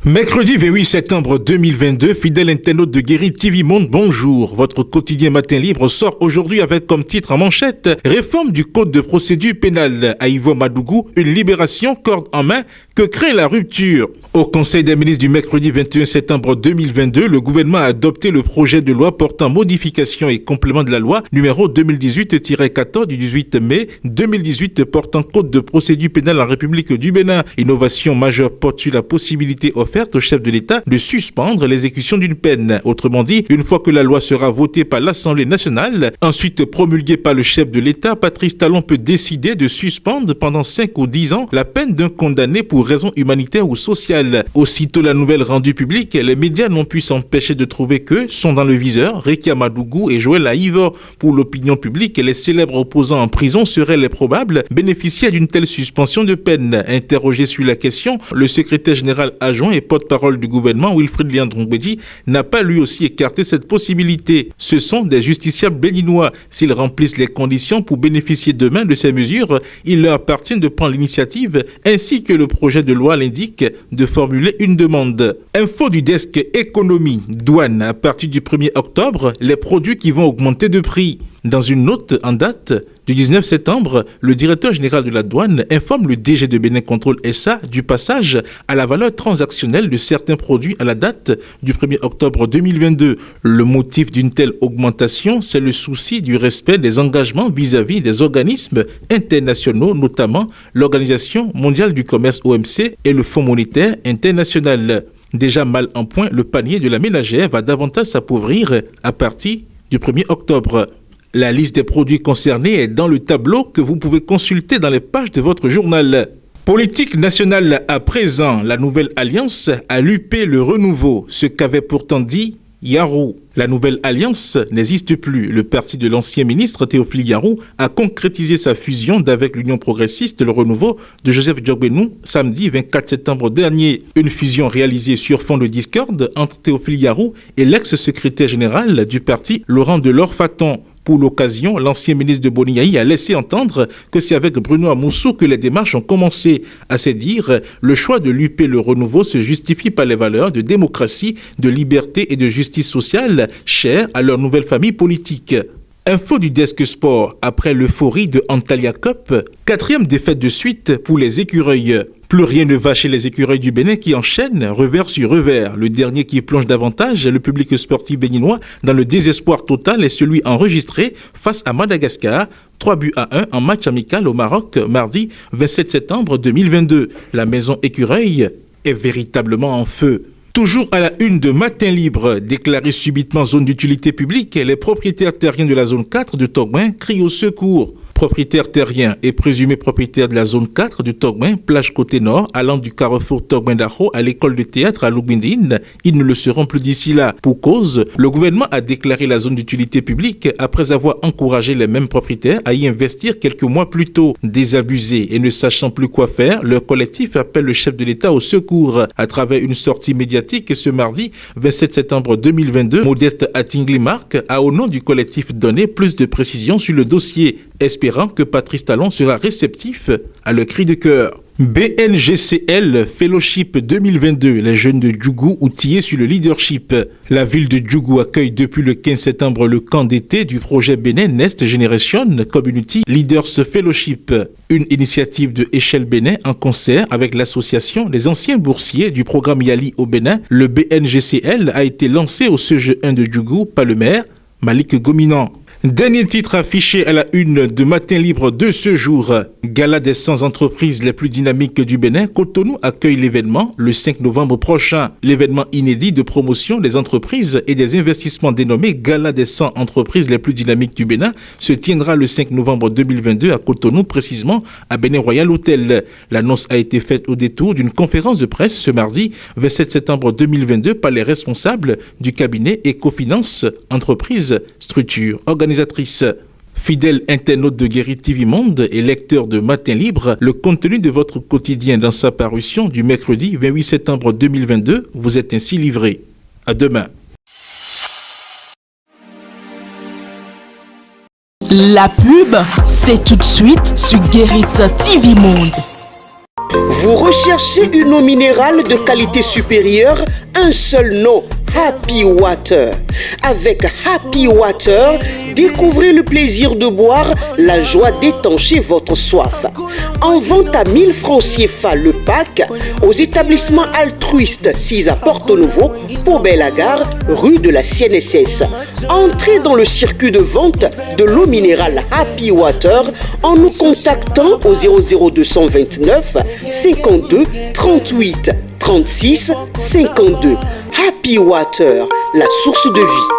Mercredi 28 septembre 2022, fidèle internaute de Guéri TV Monde, bonjour. Votre quotidien Matin Libre sort aujourd'hui avec comme titre en manchette « Réforme du code de procédure pénale à Ivo Madougou, une libération corde en main que crée la rupture ». Au Conseil des ministres du mercredi 21 septembre 2022, le gouvernement a adopté le projet de loi portant modification et complément de la loi numéro 2018-14 du 18 mai 2018 portant code de procédure pénale en République du Bénin. Innovation majeure porte sur la possibilité offerte au chef de l'État de suspendre l'exécution d'une peine. Autrement dit, une fois que la loi sera votée par l'Assemblée nationale, ensuite promulguée par le chef de l'État, Patrice Talon peut décider de suspendre pendant 5 ou 10 ans la peine d'un condamné pour raison humanitaire ou sociale. Aussitôt la nouvelle rendue publique, les médias n'ont pu s'empêcher de trouver que sont dans le viseur Rekia Madougou et Joël Aïvo. Pour l'opinion publique, les célèbres opposants en prison seraient les probables bénéficiaires d'une telle suspension de peine. Interrogé sur la question, le secrétaire général adjoint et porte-parole du gouvernement, Wilfried Liandrongbeji, n'a pas lui aussi écarté cette possibilité. Ce sont des justiciables béninois. S'ils remplissent les conditions pour bénéficier demain de ces mesures, il leur appartient de prendre l'initiative, ainsi que le projet de loi l'indique, de formuler une demande. Info du desk économie, douane, à partir du 1er octobre, les produits qui vont augmenter de prix. Dans une note en date du 19 septembre, le directeur général de la douane informe le DG de Bénin Contrôle SA du passage à la valeur transactionnelle de certains produits à la date du 1er octobre 2022. Le motif d'une telle augmentation, c'est le souci du respect des engagements vis-à-vis des organismes internationaux, notamment l'Organisation mondiale du commerce OMC et le Fonds monétaire international. Déjà mal en point, le panier de la ménagère va davantage s'appauvrir à partir du 1er octobre. La liste des produits concernés est dans le tableau que vous pouvez consulter dans les pages de votre journal. Politique nationale à présent, la nouvelle alliance a lupé le renouveau, ce qu'avait pourtant dit Yarou. La nouvelle alliance n'existe plus. Le parti de l'ancien ministre Théophile Yarou a concrétisé sa fusion d'avec l'Union progressiste Le Renouveau de Joseph Diogbenou samedi 24 septembre dernier. Une fusion réalisée sur fond de discorde entre Théophile Yarou et l'ex-secrétaire général du parti Laurent Delors-Faton. Pour l'occasion, l'ancien ministre de Boniaï a laissé entendre que c'est avec Bruno Amoussou que les démarches ont commencé. À se dire, le choix de luper le renouveau se justifie par les valeurs de démocratie, de liberté et de justice sociale chères à leur nouvelle famille politique. Info du desk sport, après l'euphorie de Antalya Cup, 4e défaite de suite pour les écureuils. Plus rien ne va chez les écureuils du Bénin qui enchaînent revers sur revers. Le dernier qui plonge davantage le public sportif béninois dans le désespoir total est celui enregistré face à Madagascar, 3-1 en match amical au Maroc, mardi 27 septembre 2022. La maison écureuil est véritablement en feu. Toujours à la une de Matin Libre, déclarée subitement zone d'utilité publique, les propriétaires terriens de la zone 4 de Togouin crient au secours. Propriétaires terriens et présumés propriétaires de la zone 4 de Togouin, plage côté nord, allant du carrefour Togouin-Daho à l'école de théâtre à Lubindine, ils ne le seront plus d'ici là. Pour cause, le gouvernement a déclaré la zone d'utilité publique après avoir encouragé les mêmes propriétaires à y investir quelques mois plus tôt. Désabusés et ne sachant plus quoi faire, leur collectif appelle le chef de l'État au secours. À travers une sortie médiatique ce mardi 27 septembre 2022, Modeste Attingli-Marc a au nom du collectif donné plus de précisions sur le dossier, espérant que Patrice Talon sera réceptif à leur cri de cœur. BNGCL Fellowship 2022, les jeunes de Djougou outillés sur le leadership. La ville de Djougou accueille depuis le 15 septembre le camp d'été du projet Bénin Next Generation Community Leaders Fellowship, une initiative de Échelle Bénin en concert avec l'association des anciens boursiers du programme Yali au Bénin. Le BNGCL a été lancé au CEGE 1 de Djougou par le maire Malik Gominan. Dernier titre affiché à la une de Matin Libre de ce jour. Gala des 100 entreprises les plus dynamiques du Bénin, Cotonou accueille l'événement le 5 novembre prochain. L'événement inédit de promotion des entreprises et des investissements dénommé Gala des 100 entreprises les plus dynamiques du Bénin se tiendra le 5 novembre 2022 à Cotonou, précisément à Bénin Royal Hotel. L'annonce a été faite au détour d'une conférence de presse ce mardi 27 septembre 2022 par les responsables du cabinet Ecofinance Entreprise Structure Organisatrice. Fidèle internaute de Guéri TV Monde et lecteur de Matin Libre, le contenu de votre quotidien dans sa parution du mercredi 28 septembre 2022 vous est ainsi livré. À demain. La pub, c'est tout de suite sur Guéri TV Monde. Vous recherchez une eau minérale de qualité supérieure, un seul nom, Happy Water. Avec Happy Water, découvrez le plaisir de boire, la joie d'étancher votre soif. En vente à 1000 francs CFA le pack aux établissements altruistes 6 à Porto Novo, Pau-Belle-Gare, rue de la CNSS. Entrez dans le circuit de vente de l'eau minérale Happy Water en nous contactant au 00229 52 38 36 52. Happy Water, la source de vie.